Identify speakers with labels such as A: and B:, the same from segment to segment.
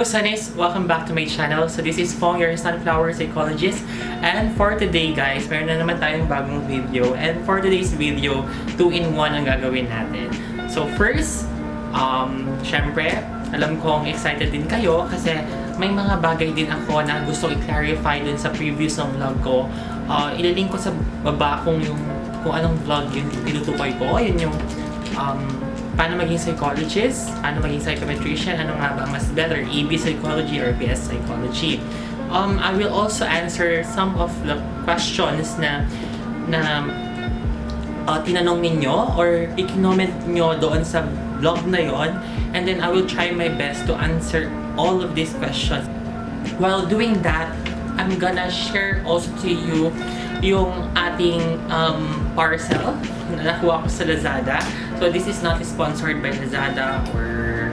A: Sunnies! Welcome back to my channel. So this is Pong, your sunflower psychologist. And for today guys, meron na naman tayong bagong video. And for today's video, 2-in-1 ang gagawin natin. So first, syempre, alam kong excited din kayo kasi may mga bagay din ako na gusto i-clarify dun sa previous ng vlog ko. Ililink ko sa baba kung anong vlog yung tinutukoy ko. Yun yung paano maging psychologist, paano maging psychometrician, ano nga ba mas better, EB psychology or PS psychology. I will also answer some of the questions na tinanong ninyo or i-comment nyo doon sa vlog na yon, and then I will try my best to answer all of these questions. While doing that, I'm gonna share also to you yung ating parcel na nakuha ko sa Lazada. So this is not sponsored by Lazada or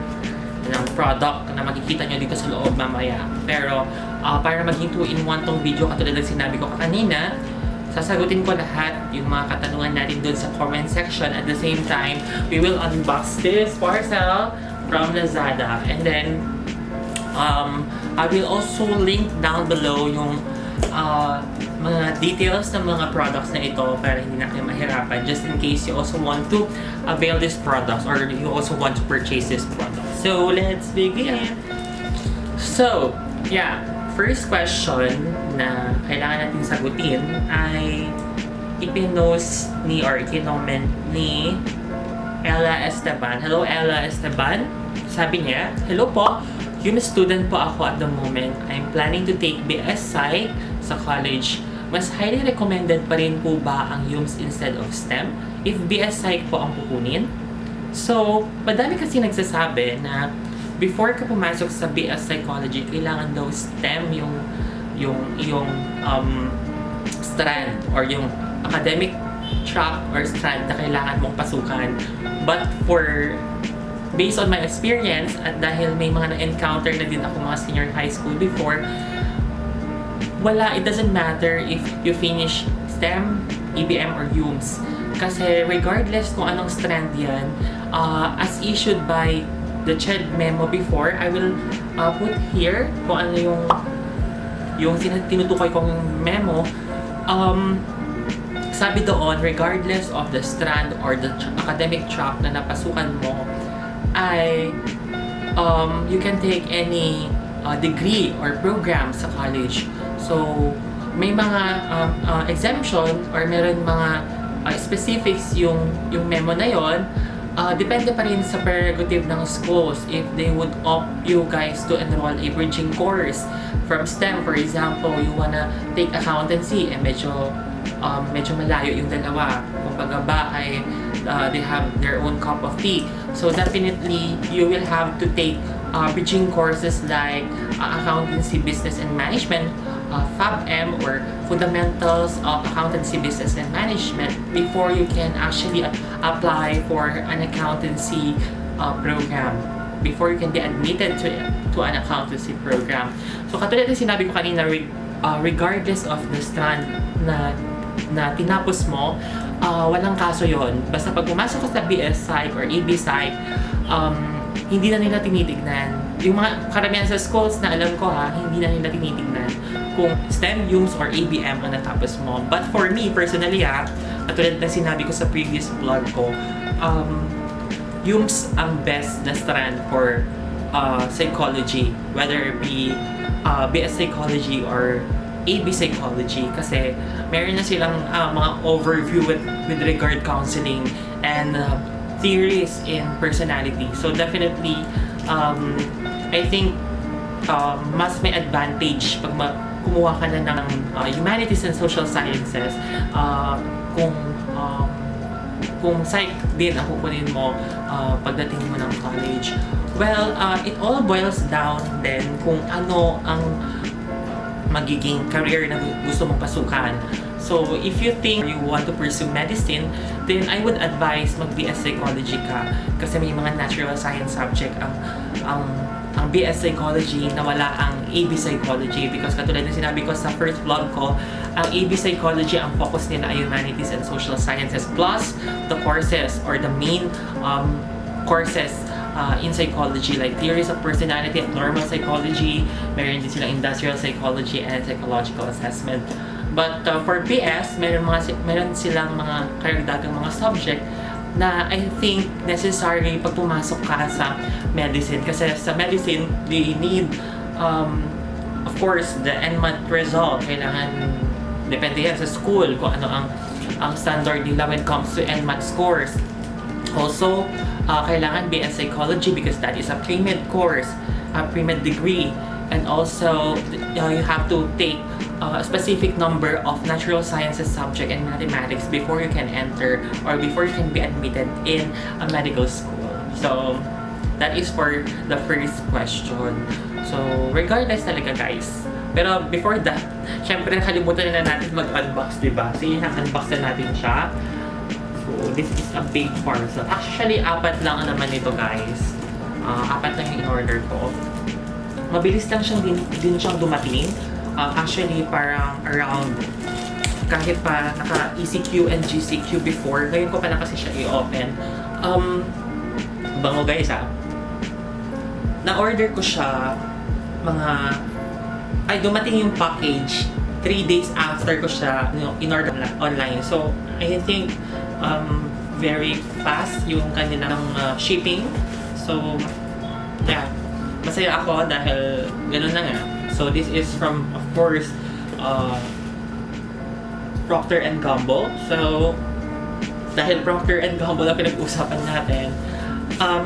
A: ng product na makikita nyo dito sa loob mamaya. Pero para maging 2-in-1 tong video, katulad ng sinabi ko kanina, sasagutin ko lahat yung mga katanungan natin doon sa comment section. At the same time, we will unbox this parcel from Lazada. And then, I will also link down below yung mga details ng mga products na ito para hindi na kayo mahirapan, just in case you also want to avail these products or you also want to purchase this product. So, let's begin! So, yeah, first question na kailangan natin sagutin ay ipinost ni or ikinoment ni Ella Esteban. Hello, Ella Esteban. Sabi niya, hello po, yung student po ako at the moment. I'm planning to take BS Psych sa college. Mas highly recommended pa rin po ba ang UMS instead of STEM if BS Psych po ang pupunin? So, madami kasi nagsasabi na before ka pumasok sa BS Psychology, kailangan daw STEM yung strand or yung academic track or strand na kailangan mong pasukan. But based on my experience at dahil may mga na-encounter na din ako mga senior high school before, it doesn't matter if you finish STEM, EBM, or UMS. Kasi regardless kung anong strand yan, as issued by the CHED memo before, I will put here kung ano yung tinutukoy kong memo. Sabi doon, regardless of the strand or the academic track na napasukan mo, you can take any degree or program sa college. So, may mga exemption or meron mga specifics yung memo na yon. Depende pa rin sa prerogative ng schools if they would opt you guys to enroll a bridging course from STEM. For example, you wanna take accountancy, medyo malayo yung dalawa. Kumbaga ba ay they have their own cup of tea. So definitely, you will have to take bridging courses like accountancy, business and management, FABM or fundamentals of accountancy, business and management before you can actually apply for an accountancy program, before you can be admitted to an accountancy program. So katulad ng sinabi ko kanina, regardless of the strand na tinapos mo, walang kaso yon. Basta pag pumasok ka sa BS Psych or EB Psych, hindi na nila tinitignan. Yung mga karamihan sa schools na alam ko hindi na nila tinitignan kung STEM, UMS, or ABM ang natapos mo. But for me, personally katulad ng sinabi ko sa previous vlog ko, UMS ang best na strand for psychology, whether it be BS Psychology or AB Psychology, kasi meron na silang mga overview with regard counseling and theories in personality. So definitely, I think mas may advantage pag kumuha ka na ng humanities and social sciences kung psych din ang kukunin mo pagdating mo ng college. Well, it all boils down then kung ano ang magiging career na gusto mong pasukan. So, if you think you want to pursue medicine, then I would advise mag-BS Psychology ka kasi may mga natural science subject ang BS Psychology na wala ang AB Psychology, because katulad ng sinabi ko sa first vlog ko, ang AB Psychology, ang focus nila ay humanities and social sciences plus the courses or the main courses in psychology, like theories of personality at normal psychology. Meron din silang industrial psychology and psychological assessment. But for PS, meron silang mga karagdagang mga subject na I think necessary pag pumasok ka sa medicine. Kasi sa medicine, they need, of course, the NMAT result. Kailangan, depende yan sa school kung ano ang standard nila when it comes to NMAT scores. Also, kailangan be in psychology because that is a pre-med course, a pre-med degree. And also, you have to take a specific number of natural sciences subject and mathematics before you can enter or before you can be admitted in a medical school. So, that is for the first question. So, regardless talaga guys. Pero before that, syempre nakalimutan na natin mag-unbox, diba? So, unbox na natin siya. So, this is a big parcel. Actually, 4 lang naman ito guys. 4 lang yung in-order ko. Mabilis lang din siyang dumating. Actually, parang around kahit pa naka-ECQ and GCQ before, ngayon ko pa na kasi siya i-open. Bango guys na-order ko siya dumating yung package 3 days after ko siya in-order online. So, I think very fast yung kanilang shipping. So, yeah. Masaya ako dahil ganun na nga. So, this is from, of course, Procter & Gamble. So, dahil Procter & Gamble ang pinag-uusapan natin,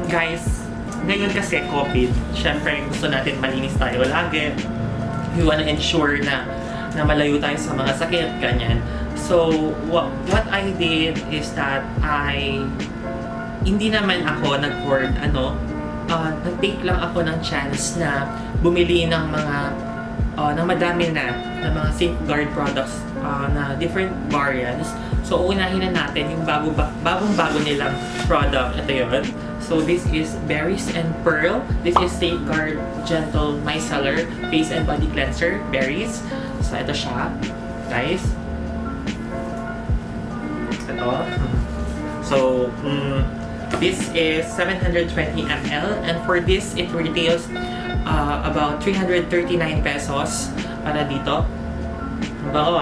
A: guys, ngayon kasi COVID, syempre gusto natin malinis tayo lagi. We wanna ensure na malayo tayo sa mga sakit, ganyan. So, what I did is that hindi naman ako nag-hoard, nag-take lang ako ng chance na bumili ng mga ng madami na mga safeguard products na different variants. So, unahin na natin yung bagong-bago nilang product. Ito yun. So, this is Berries and Pearl. This is Safeguard Gentle Micellar Face and Body Cleanser. Berries. So, ito siya. Guys. Ito. So, this is 720 ml. And for this, it retails about 339 pesos para dito. Bago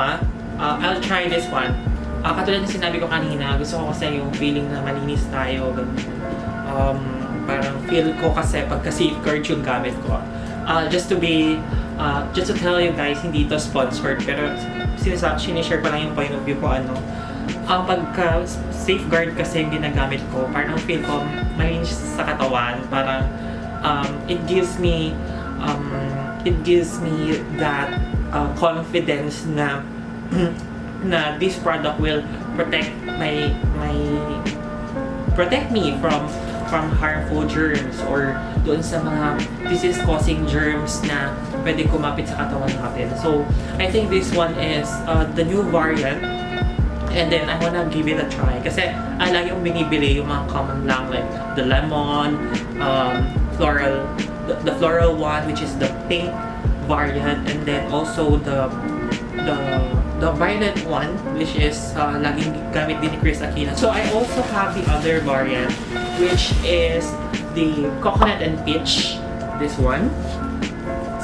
A: I'll try this one. Katulad na sinabi ko kanina, gusto ko kasi yung feeling na malinis tayo. Parang feel ko kasi pagka-safeguard yung gamit ko. Just to tell you guys, hindi ito sponsored, pero sinishare ko lang yung point of view ko pagka-safeguard kasi yung ginagamit ko, parang feel ko malinis sa katawan. Parang it gives me that confidence na this product will protect me from harmful germs or doon sa mga disease-causing germs na pwede kumapit sa katawan natin. So, I think this one is the new variant. And then, I wanna give it a try. Kasi, lagi kong binibili yung mga common lang, like the lemon, the floral one, which is the pink variant, and then also the violet one, which is laging gamit din ni Chris Aquino. So I also have the other variant, which is the coconut and peach. This one.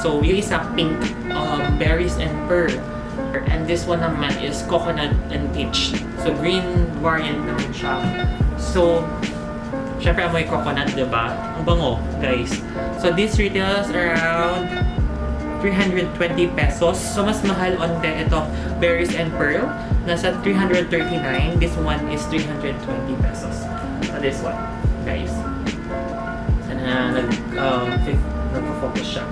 A: So yung isa pink, berries and pearl, and this one naman is coconut and peach. So green variant naman siya. So syempre amoy coconut, diba? Ang bango, guys. So this retails around 320 pesos. So, mas mahal onte ito, Berries and Pearl. Nasa 339. This one is 320 pesos. So, this one, guys. Sana nag-focus siya.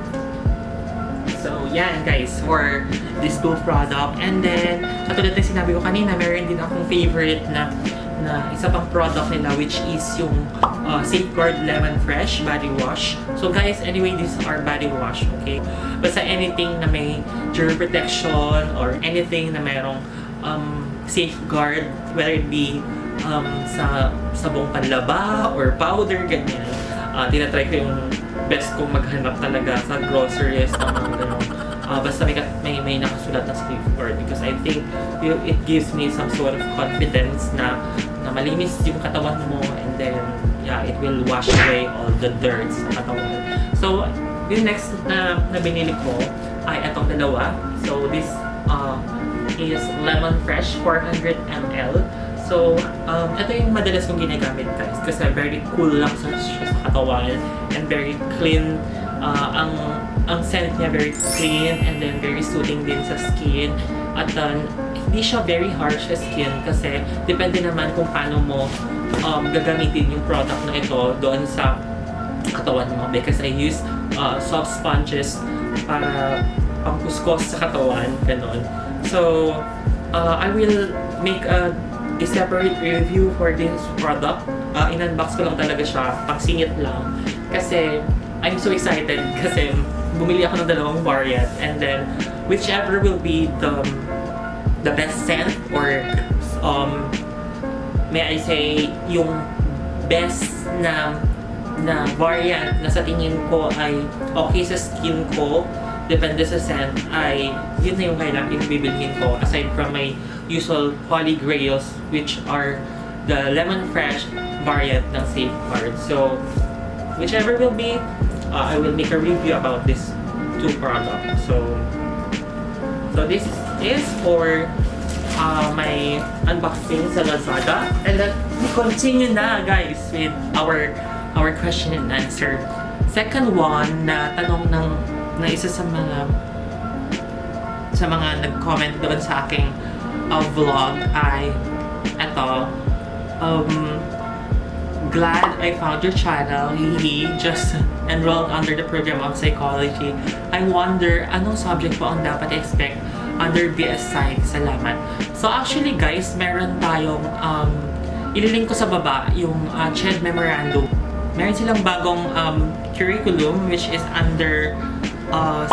A: So, yan guys, for this two product. And then, katulad na sinabi ko kanina, meron din akong favorite na isa pang product nila, which is yung Safeguard Lemon Fresh Body Wash. So guys, anyway, these are body wash, okay? Basta anything na may germ protection or anything na merong safeguard, whether it be sa sabong panlaba or powder, ganyan. Tinatry ko yung best kong maghanap talaga sa groceries ng mga ganong basta may nakasulat na safe word, because I think it gives me some sort of confidence na malinis yung katawan mo, and then it will wash away all the dirt sa katawan. So yung next na binili ko ay itong dalawa. So this is lemon fresh 400 ml. So ito yung madalas kong ginagamit, guys, kasi very cool lang sa katawan and very clean. Ang scent niya very clean and then very soothing din sa skin, at hindi siya very harsh sa skin kasi depende naman kung paano mo gagamitin yung product na ito doon sa katawan mo, because I use soft sponges para pangkuskos sa katawan, ganon. So I will make a separate review for this product. In-unbox ko lang talaga siya, pangsingit lang, kasi I'm so excited kasi bumili ako ng dalawang variant, and then whichever will be the best scent, or may I say yung best na variant na sa tingin ko ay okay sa skin ko, depende sa scent, ay yun na yung kailangan bibilhin ko, aside from my usual holy grails, which are the lemon fresh variant ng Safeguard. So whichever will be, I will make a review about these two products. So this is for my unboxing sa Lazada, and then we continue na, guys, with our question and answer. Second one na tanong ng isa sa mga nag-comment doon sa aking vlog ay eto. Glad I found your channel. He just enrolled under the program of psychology. I wonder, anong subject po ang dapat expect under BS Psych? Salamat. So actually, guys, meron tayong ililink ko sa baba yung CHED Memorandum. Meron silang bagong curriculum, which is under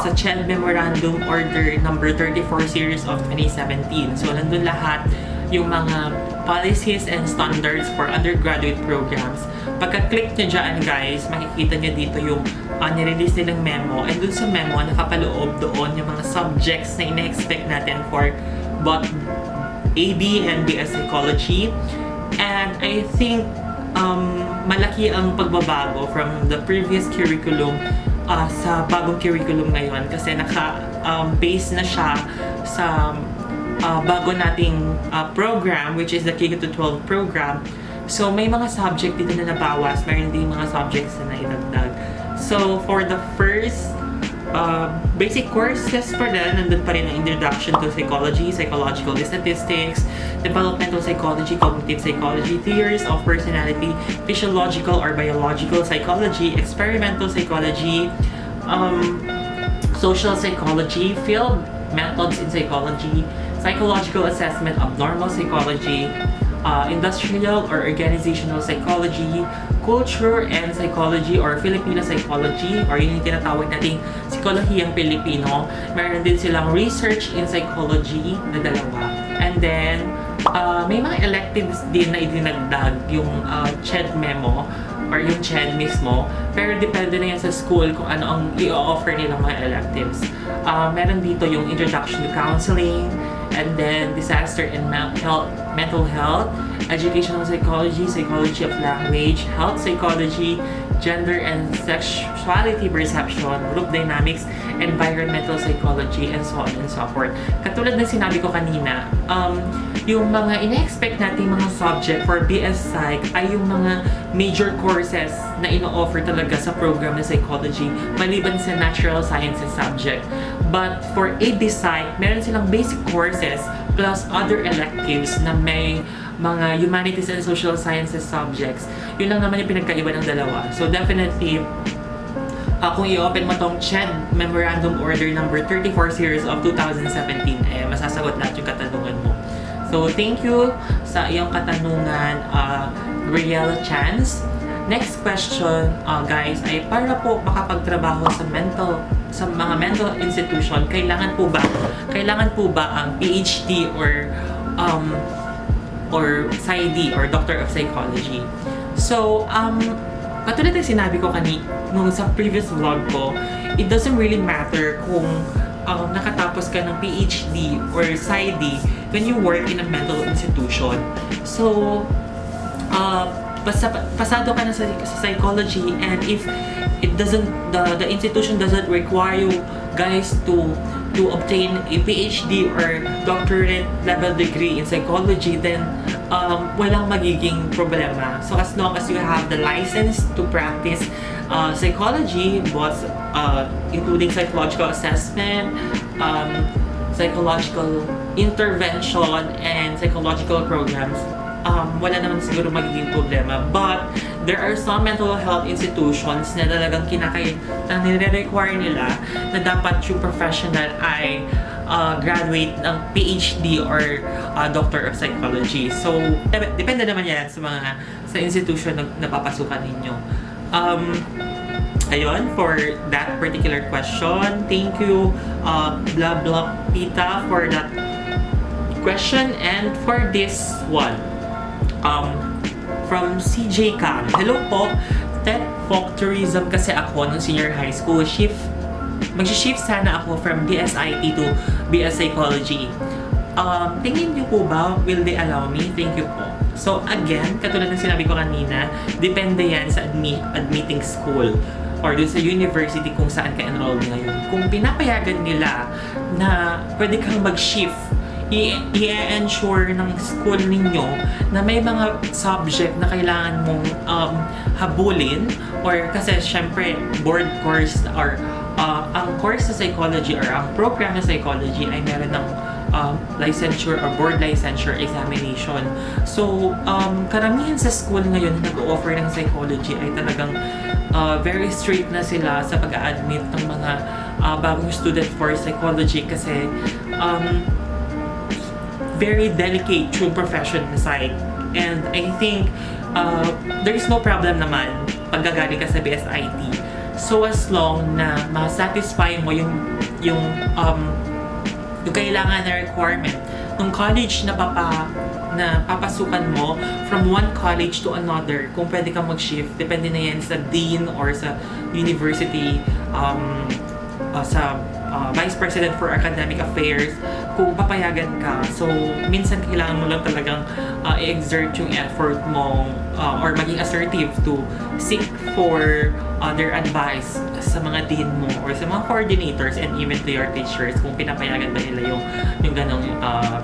A: sa CHED Memorandum Order number 34 series of 2017. So nandun lahat yung mga policies and standards for undergraduate programs. Pagka-click nyo dyan, guys, makikita nyo dito yung nirelease nilang memo, and dun sa memo nakapaloob doon yung mga subjects na ina-expect natin for both AD and BS Psychology. And I think malaki ang pagbabago from the previous curriculum sa bagong curriculum ngayon, kasi naka-base na siya sa bago nating program, which is the K-12 program. So may mga subject dito na nabawas, meron din mga subjects na naidagdag. So for the first basic courses pa rin, nandun pa rin ang Introduction to Psychology, Psychological Statistics, Developmental Psychology, Cognitive Psychology, Theories of Personality, Physiological or Biological Psychology, Experimental Psychology, Social Psychology, Field Methods in Psychology, Psychological Assessment of Normal Psychology, Industrial or Organizational Psychology, Culture and Psychology or Filipino Psychology, or yun yung tinatawag nating Psikolohiyang Pilipino. Meron din silang Research in Psychology na dalawa. And then, may mga electives din na idinagdag yung CHED memo or yung CHED mismo, pero depende na yan sa school kung ano ang i-offer nilang mga electives. Meron dito yung Introduction to Counseling, and then Disaster and Mental Health, Educational Psychology, Psychology of Language, Health Psychology, Gender and Sexuality Perception, Group Dynamics, Environmental Psychology, and so on and so forth. Katulad ng sinabi ko kanina, yung mga ina-expect nating mga subject for BS Psych ay yung mga major courses na ino-offer talaga sa program na psychology, maliban sa natural sciences subject. But for AB Psych, meron silang basic courses plus other electives na may mga humanities and social sciences subjects. Yun lang naman yung pinagkaiba ng dalawa. So definitely, kung i-open mo tong CHED Memorandum Order number 34 series of 2017, masasagot lahat yung katanungan mo. So thank you sa iyong katanungan, Riel Chance. Next question, guys, ay para po makapagtrabaho sa mga mental institution, kailangan po ba ang Ph.D. or Psy.D. or Doctor of Psychology? So, katulad ng sinabi ko nung sa previous vlog ko, it doesn't really matter kung nakatapos ka ng Ph.D. or Psy.D. when you work in a mental institution. So, pasado ka na sa psychology, and if it doesn't, the institution doesn't require you guys to obtain a PhD or doctorate level degree in psychology, then walang magiging problema. So as long as you have the license to practice psychology, both including psychological assessment, psychological intervention, and psychological programs, wala naman siguro magiging problema. But there are some mental health institutions na talagang nire-require nila na dapat yung professional ay graduate ng PhD or Doctor of Psychology. So, depende naman yan sa institution na napapasukan ninyo. Ayun, for that particular question. Thank you, blah blah Pita, for that question. And for this one, from CJ Cam. Hello po, TED Folk Tourism kasi ako nung senior high school. Mag-shift sana ako from BSIT to BS Psychology. Tingin niyo po ba, will they allow me? Thank you po. So again, katulad ng sinabi ko kanina, depende yan sa admitting school or doon sa university kung saan ka enrolled ngayon. Kung pinapayagan nila na pwede kang mag-shift, i-ensure ng school ninyo na may mga subject na kailangan mong habulin, or kasi syempre board course or ang course sa psychology or ang program sa psychology ay meron ng licensure or board licensure examination. So, karamihan sa school ngayon na nag-o-offer ng psychology ay talagang very strict na sila sa pag-a-admit ng mga bagong student for psychology kasi very delicate yung profession na psych. And I think there is no problem naman pag gagaling ka sa BSIT. So as long na ma-satisfy mo yung kailangan na requirement ng college na papasukan mo from one college to another, kung pwede kang mag-shift, depende na yan sa dean or sa university, sa Vice President for Academic Affairs, kung papayagan ka. So, minsan kailangan mo lang talagang i-exert yung effort mo or maging assertive to seek for their advice sa mga dean mo or sa mga coordinators and even to your teachers kung pinapayagan ba nila yung ganong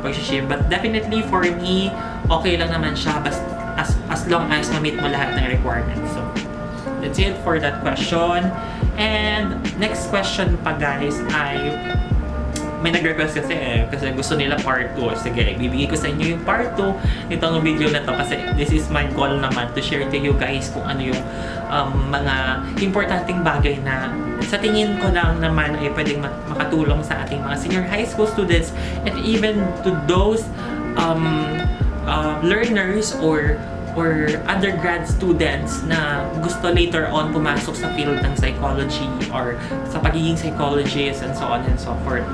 A: pag-shift. But definitely for me, okay lang naman siya as long as ma-meet mo lahat ng requirements. So, that's it for that question. And next question pa guys ay may nag-request kasi gusto nila part 2. Sige, bibigay ko sa inyo yung part 2 nitong video na to kasi this is my goal naman to share to you guys kung ano yung mga importanteng bagay na sa tingin ko lang naman ay pwedeng makatulong sa ating mga senior high school students and even to those learners or undergrad students na gusto later on pumasok sa field ng psychology or sa pagiging psychologist and so on and so forth.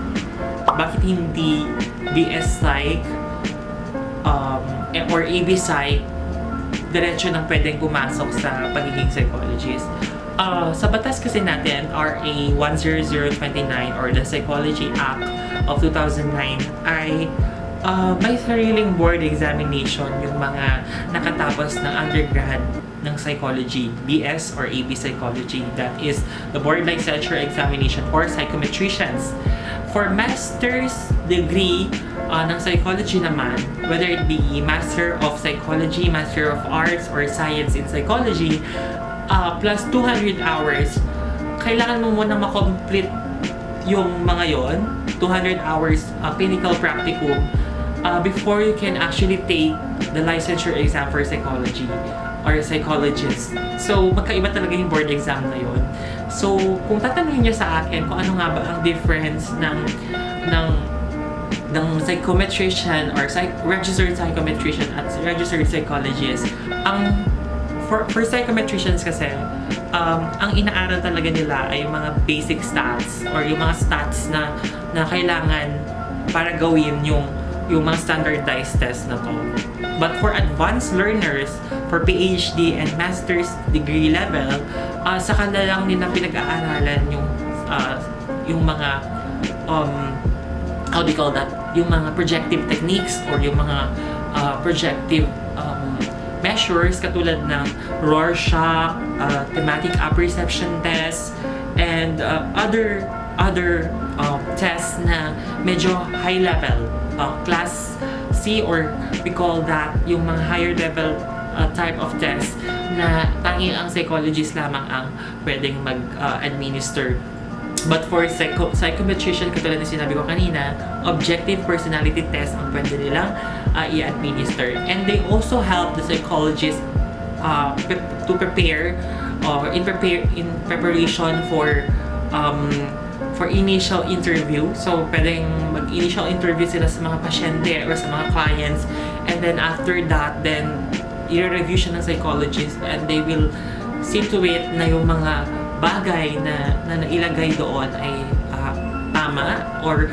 A: Bakit hindi BS Psych or AB Psych diretso nang pwedeng pumasok sa pagiging psychologist? Sa batas kasi natin, RA 10029 or the Psychology Act of 2009 ay may sariling board examination yung mga nakatapos ng undergrad ng psychology, BS or AB Psychology. That is the board licensure examination for psychometricians. For master's degree ng psychology naman, whether it be Master of Psychology, Master of Arts, or Science in Psychology, plus 200 hours, kailangan mo muna makomplete yung mga yon, 200 hours clinical practicum, before you can actually take the licensure exam for psychology or psychologist. So, magkaiba talaga yung board exam na yun. So, kung tatanungin niyo sa akin kung ano nga ba ang difference ng psychometrician or registered psychometrician at registered psychologist, for psychometricians kasi, ang inaaral talaga nila ay yung mga basic stats or yung mga stats na kailangan para gawin yung mga standardized test na to. But for advanced learners, for PhD and master's degree level, saka na lang nila pinag-aaralan yung mga how do you call that? Yung mga projective techniques or yung mga projective measures katulad ng Rorschach, thematic apperception test, and other tests na medyo high level, class C, or we call that yung mga higher level type of test na tanging ang psychologist lamang ang pwedeng mag-administer. But for psychometrician, katulad na sinabi ko kanina, objective personality test ang pwede nilang i-administer. And they also help the psychologist to prepare or in preparation for initial interview. So, pwedeng mag-initial interview sila sa mga pasyente or sa mga clients. And then after that, then i-review siya ng psychologist and they will see to it na yung mga bagay na nailagay doon ay tama, or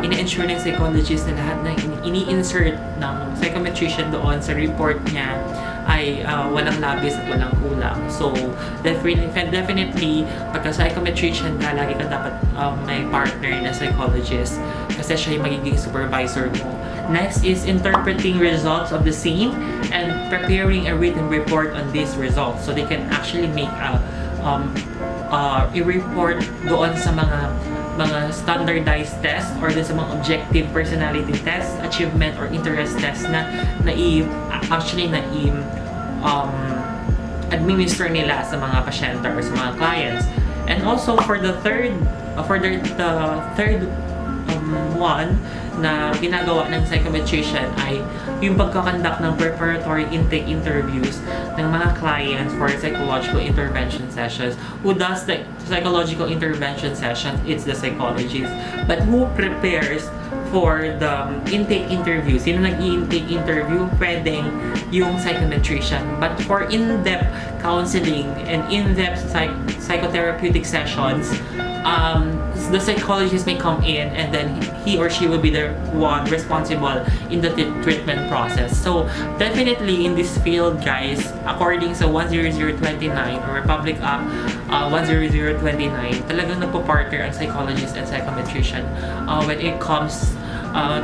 A: ina-ensure ng psychologist na lahat ng ini-insert ng psychometrician doon sa report niya ay walang labis at walang kulang. So, definitely pagka psychometrician ka, lagi ka dapat may partner na psychologist kasi siya yung magiging supervisor mo. Next is interpreting results of the same and preparing a written report on these results. So, they can actually make a report doon sa mga standardized test or doon sa mga objective personality test, achievement or interest test na administer nila sa mga pasyente or sa mga clients. And also for the third one na ginagawa ng psychometrician ay yung pagkakandak ng preparatory intake interviews ng mga clients for psychological intervention sessions. Who does the psychological intervention session? It's the psychologist. But who prepares for the intake interview? Sino nag-i-intake interview? Pwedeng yung psychometrician. But for in-depth counseling and in-depth psychotherapeutic sessions, the psychologist may come in and then he or she will be the one responsible in the treatment process. So definitely in this field, guys, according sa 10029 or Republic Act 10029, talagang nagpo-partner ang psychologist and psychometrician when it comes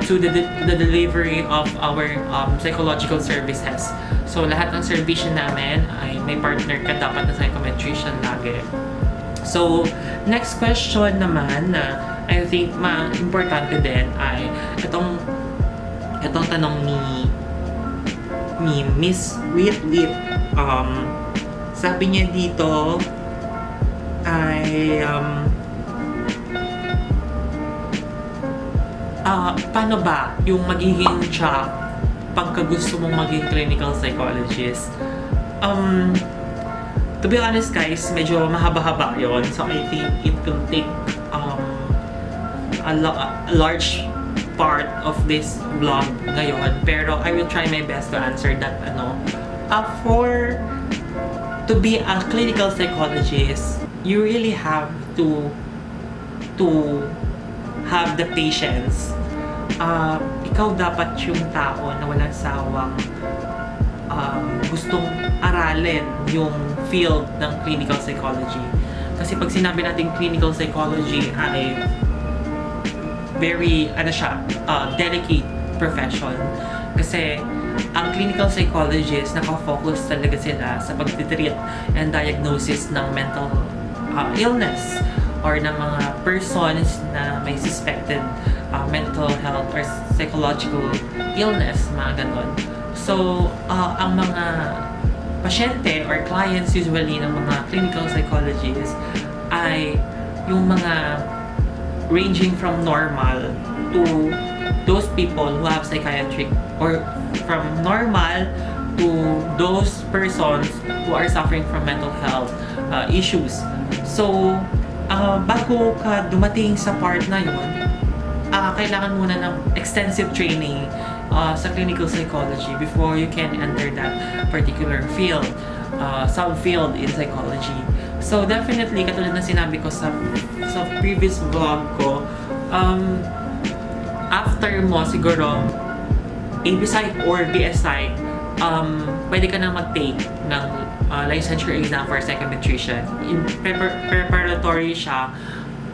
A: to the delivery of our psychological services. So lahat ng servisyo namin ay may partner ka dapat na psychometrician lagi. So, next question naman na I think importante din ay itong tanong ni Miss Whitlip. Sabi niya dito ay paano ba yung magiging track pagka gusto mong maging clinical psychologist? To be honest, guys, medyo mahaba-haba yon. So I think it will take a large part of this vlog ngayon. Pero I will try my best to answer that. To be a clinical psychologist, you really have to have the patience. Ikaw dapat yung tao na walang sawang gustong aralin yung field ng clinical psychology. Kasi pag sinabi natin clinical psychology ay very, delicate profession. Kasi ang clinical psychologist, nakafocus talaga sila sa pagtitreat and diagnosis ng mental illness or ng mga persons na may suspected mental health or psychological illness, mga ganon. So, ang mga pasyente or clients usually ng mga clinical psychologists ay yung mga ranging from normal to those people who have psychiatric, or from normal to those persons who are suffering from mental health issues. So, bago ka dumating sa part na yun, kailangan muna ng extensive training sa clinical psychology before you can enter that particular field, subfield in psychology. So definitely, katulad na sinabi ko sa previous vlog ko, after mo siguro RPsy or BSI, pwede ka na mag-take ng licensure exam for psychometrician. In preparatory siya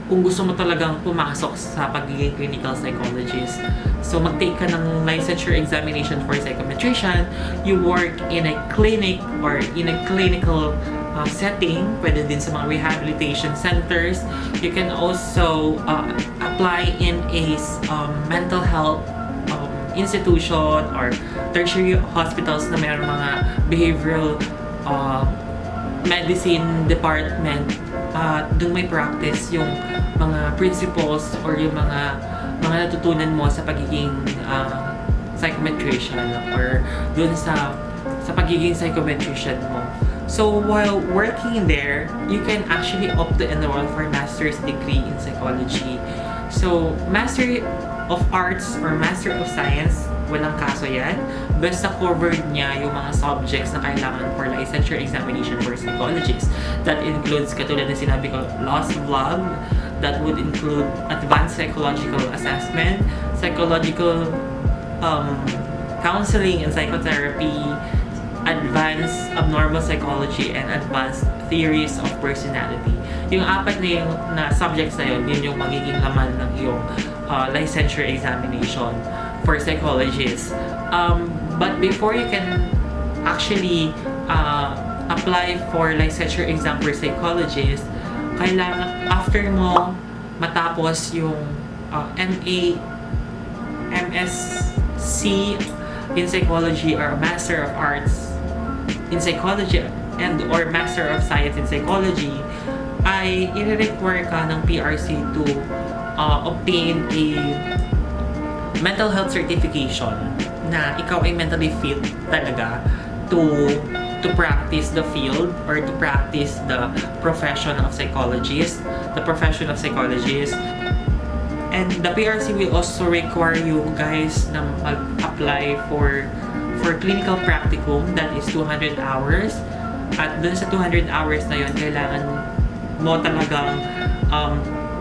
A: kung gusto mo talagang pumasok sa pagiging clinical psychologist. So, mag-take ka ng licensure examination for psychometrician, you work in a clinic or in a clinical setting, pwede din sa mga rehabilitation centers. You can also apply in a mental health institution or tertiary hospitals na mayroong mga behavioral medicine department. Doon may practice yung mga principles or yung mga natutunan mo sa pagiging psychometrician or doon sa pagiging psychometrician mo. So while working there, you can actually opt to enroll for master's degree in psychology. So Master of Arts or Master of Science, walang kaso yan. Basta covered niya yung mga subjects na kailangan for licensure examination for psychologists. That includes, katulad na sinabi ko, lost vlog. That would include advanced psychological assessment, psychological counseling and psychotherapy, advanced abnormal psychology, and advanced theories of personality. Yung apat na yung subjects na yun yung magiging laman ng iyong licensure examination for psychologists. But before you can actually apply for licensure exam for psychologist, kailangan after mo matapos yung MA, MSc in psychology or Master of Arts in psychology and or Master of Science in psychology, ay i-require ka ng PRC to obtain a mental health certification na ikaw ay mentally fit talaga to practice the field or to practice the profession of psychologist, and the PRC will also require you guys na mag-apply for clinical practicum, that is 200 hours. At dun sa 200 hours na yun, kailangan mo talagang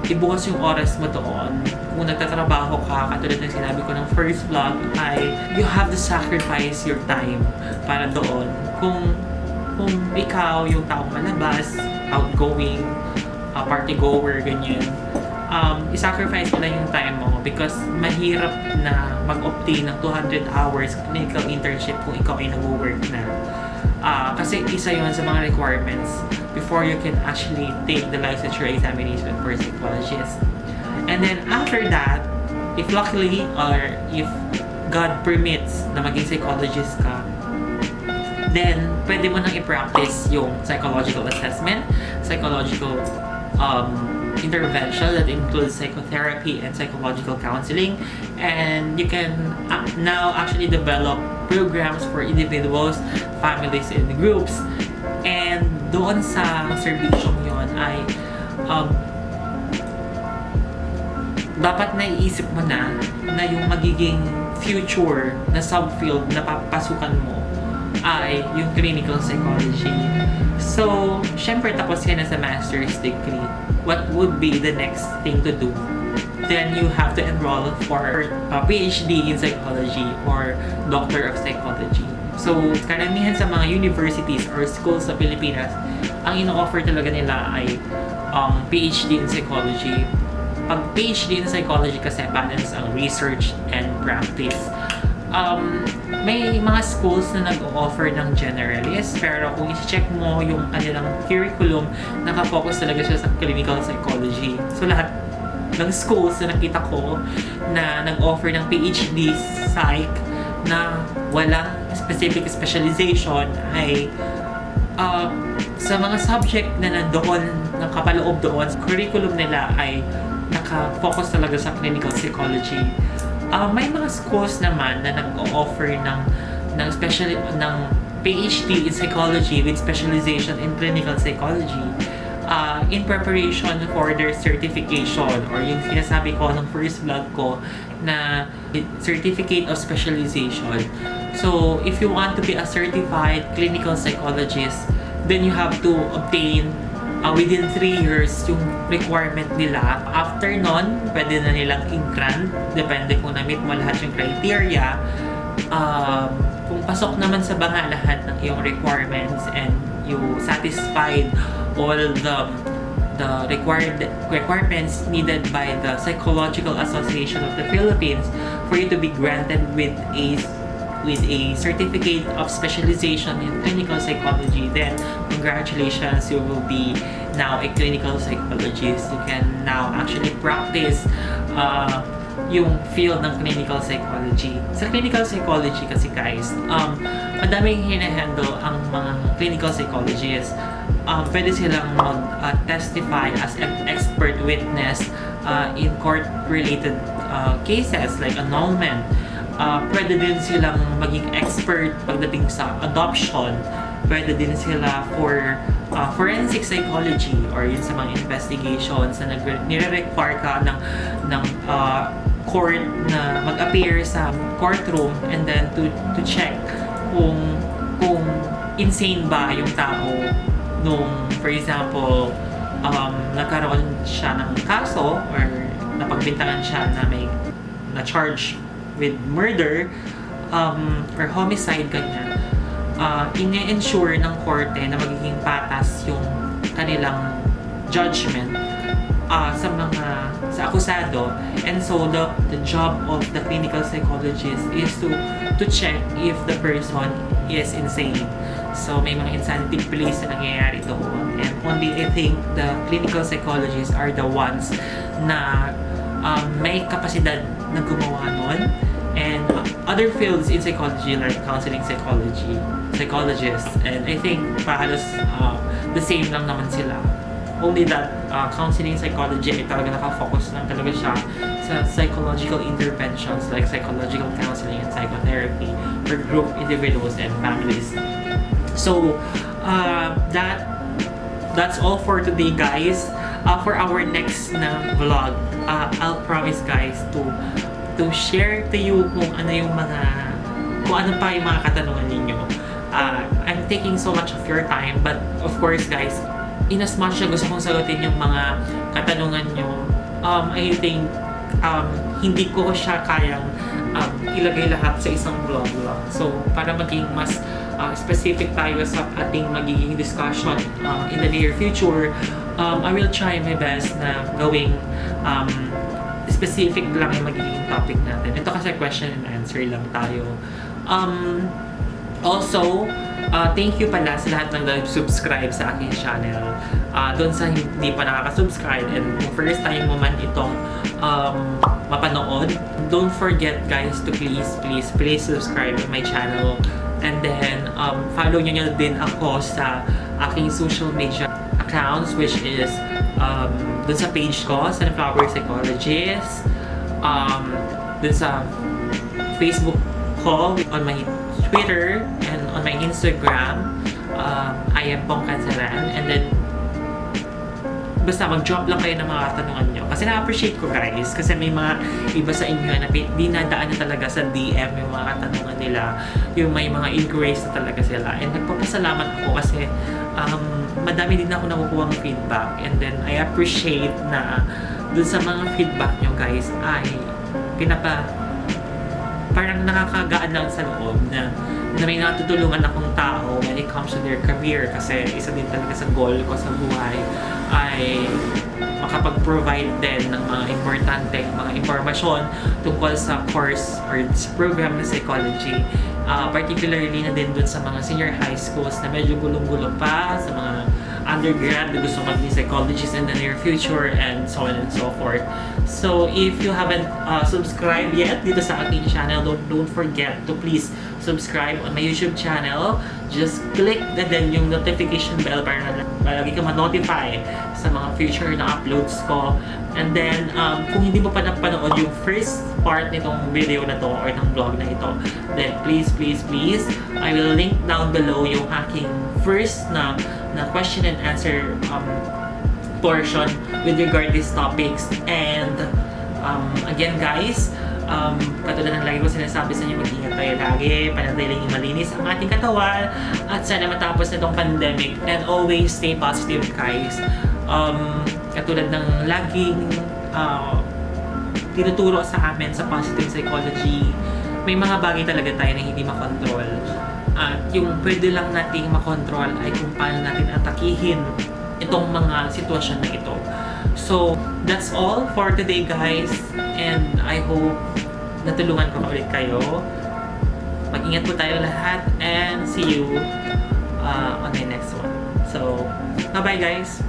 A: ibukas yung oras mo doon. Kung nagtatrabaho ka, katulad ng sinabi ko ng first vlog, ay you have to sacrifice your time para doon. Kung ikaw yung taong malabas, outgoing, party goer, ganyan, i-sacrifice mo na yung time mo because mahirap na mag-obtain ng 200 hours clinical internship kung ikaw ay nag-work na. Kasi isa yun sa mga requirements before you can actually take the licensure examination for psychologist. And then after that, if luckily or if God permits na maging psychologist ka, then pwede mo nang i-practice yung psychological assessment, psychological intervention that includes psychotherapy and psychological counseling, and you can now actually develop programs for individuals, families, and groups. And doon sa serbisyong yon ay dapat naiisip mo na yung magiging future na subfield na papasukan mo ay yung clinical psychology. So, syempre tapos ka na sa master's degree. What would be the next thing to do? Then you have to enroll for a PhD in psychology or Doctor of Psychology. So, karamihan sa mga universities or schools sa Pilipinas, ang ino-offer talaga nila ay PhD in psychology. Pag PhD in psychology kasi balance ang research and practice. May mga schools na nag-offer ng generalist, pero kung i-check mo yung kanilang curriculum, nakafocus talaga siya sa clinical psychology. So lahat ng schools na nakita ko na nag-offer ng PhD Psych na walang specific specialization ay sa mga subject na nandoon, nakapaloob doon, curriculum nila ay naka-focus talaga sa clinical psychology. May mga schools naman na nag-o-offer ng PhD in psychology with specialization in clinical psychology in preparation for their certification or yung sinasabi ko ng first vlog ko na certificate of specialization. So, if you want to be a certified clinical psychologist, then you have to obtain within 3 years yung requirement nila. After nun, pwede na nilang i-grant. Depende kung na-meet mo lahat yung criteria. Kung pasok naman sa banga lahat ng iyong requirements and you satisfied all the the requirements needed by the Psychological Association of the Philippines for you to be granted with a certificate of specialization in clinical psychology, then congratulations, you will be now a clinical psychologist. You can now actually practice yung field ng clinical psychology. Sa clinical psychology kasi guys, madaming hinahandle ang mga clinical psychologists. Pwede silang mag-testify as an expert witness in court-related cases like annulment. Pwede din silang maging expert pagdating sa adoption. Pwede din sila for forensic psychology or yun sa mga investigations na nire-require ka ng court na mag-appear sa courtroom and then to check kung insane ba yung tao nung, for example, nagkaroon siya ng kaso or napagbintangan siya na may na-charge with murder or homicide, ganyan. Ine-ensure ng korte na magiging patas yung kanilang judgment sa akusado, and so the job of the clinical psychologist is to check if the person is insane. So may mga insanity pleas na nangyayari doon, and only I think the clinical psychologists are the ones na may kapasidad na gumawa nun. And other fields in psychology like counseling psychologists, and I think halos the same lang naman sila. Only that counseling psychology ay talaga nakafocus lang talaga siya sa psychological interventions like psychological counseling and psychotherapy for group individuals and families. So that's all for today, guys. For our next na vlog, I'll promise guys to share to you kung ano pa yung mga katanungan ninyo. I'm taking so much of your time, but of course guys, in as much na gusto kong sagutin yung mga katanungan nyo, I think hindi ko siya kayang ilagay lahat sa isang vlog lang. So para maging mas specific tayo sa ating magiging discussion in the near future, I will try my best na gawing specific lang yung magiging topic natin. Ito kasi question and answer lang tayo. Also, thank you pala sa lahat ng nag-subscribe sa aking channel. Doon sa hindi pa nakaka-subscribe and kung first time mo man itong mapanood, don't forget guys to please subscribe to my channel. And then, follow nyo din ako sa aking social media accounts, which is dun sa page ko, Sunflower Psychologist, dun sa Facebook ko, on my Twitter, and on my Instagram, I am Pong Canceran. And then, basta mag-drop lang kayo ng mga katanungan nyo. Kasi na-appreciate ko guys, kasi may mga iba sa inyo na dinadaan na talaga sa DM yung mga katanungan nila, yung may mga inquiries na talaga sila. And nagpapasalamat ako kasi madami din ako nakukuha ng feedback, and then I appreciate na dun sa mga feedback nyo guys ay parang nakakagaan lang sa loob na may natutulungan akong tao when it comes to their career, kasi isa din talaga sa goal ko sa buhay ay makapag-provide din ng mga importante mga impormasyon tungkol sa course or sa program na psychology, particularly na din dun sa mga senior high schools na medyo gulong-gulo pa, sa mga undergrad na gusto maging psychologist in the near future, and so on and so forth. So if you haven't subscribed yet dito sa aking channel, don't forget to please subscribe on my YouTube channel. Just click then yung notification bell para lagi ka ma-notify sa mga future na uploads ko. And then kung hindi mo pa napanood yung first part nitong video na to or ng vlog na ito, then please I will link down below yung aking first na question and answer portion with regard these topics. And again guys, katulad ng lagi ko sinasabi sa inyo, mag-ingat tayo lagi, panatiling malinis ang ating katawan, at sana matapos na itong pandemic, and always stay positive guys. Katulad ng laging tinuturo sa amin sa positive psychology, may mga bagay talaga tayo na hindi makontrol. At yung pwede lang nating makontrol ay kung paano natin atakihin itong mga sitwasyon na ito. So, that's all for today, guys. And I hope natulungan ko ulit kayo. Mag-ingat po tayo lahat and see you on the next one. So, bye-bye, guys!